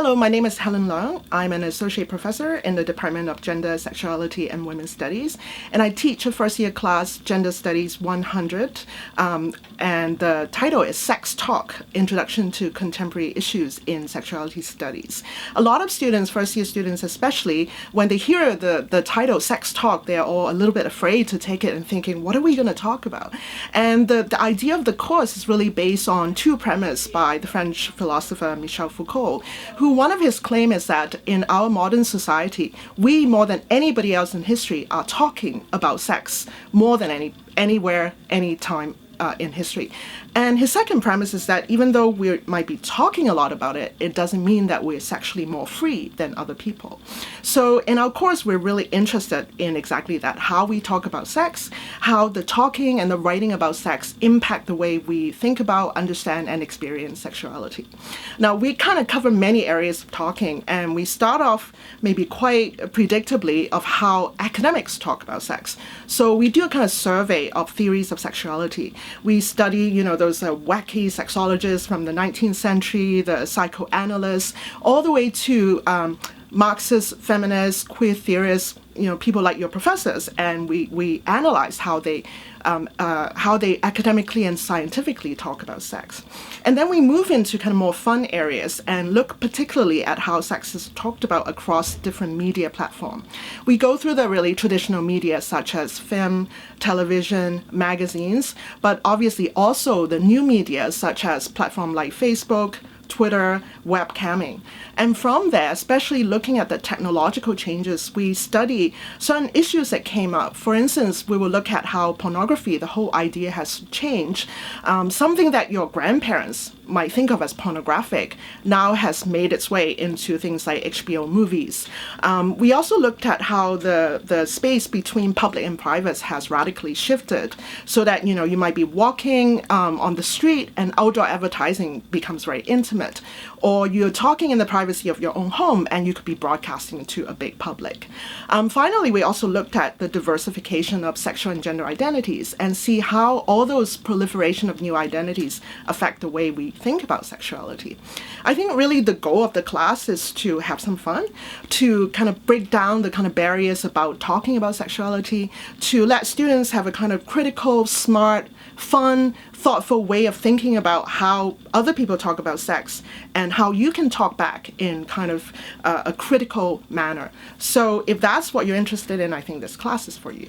Hello, my name is Helen Leung. I'm an associate professor in the Department of Gender, Sexuality, and Women's Studies, and I teach a first-year class, Gender Studies 100, and the title is Sex Talk, Introduction to Contemporary Issues in Sexuality Studies. A lot of students, first-year students especially, when they hear the title Sex Talk, they're all a little bit afraid to take it and thinking, what are we going to talk about? And the idea of the course is really based on two premises by the French philosopher Michel Foucault, who one of his claims is that in our modern society, we more than anybody else in history are talking about sex more than anywhere, anytime in history. And his second premise is that even though we might be talking a lot about it, it doesn't mean that we're sexually more free than other people. So in our course, we're really interested in exactly that, how we talk about sex, how the talking and the writing about sex impact the way we think about, understand, and experience sexuality. Now, we kind of cover many areas of talking, and we start off maybe quite predictably of how academics talk about sex. So we do a kind of survey of theories of sexuality. We study, those wacky sexologists from the 19th century, the psychoanalysts, all the way to Marxist, feminists, queer theorists, people like your professors, and we analyze how they academically and scientifically talk about sex. And then we move into kind of more fun areas and look particularly at how sex is talked about across different media platforms. We go through the really traditional media such as film, television, magazines, but obviously also the new media such as platforms like Facebook, Twitter, webcamming. And from there, especially looking at the technological changes, we study certain issues that came up. For instance, we will look at how pornography, the whole idea has changed. Something that your grandparents might think of as pornographic now has made its way into things like HBO movies. We also looked at how the space between public and private has radically shifted so that, you might be walking on the street and outdoor advertising becomes very intimate, or you're talking in the privacy of your own home and you could be broadcasting to a big public. Finally, we also looked at the diversification of sexual and gender identities and see how all those proliferation of new identities affect the way we think about sexuality. I think really the goal of the class is to have some fun, to kind of break down the kind of barriers about talking about sexuality, to let students have a kind of critical, smart, fun, thoughtful way of thinking about how other people talk about sex and how you can talk back in kind of a critical manner. So if that's what you're interested in, I think this class is for you.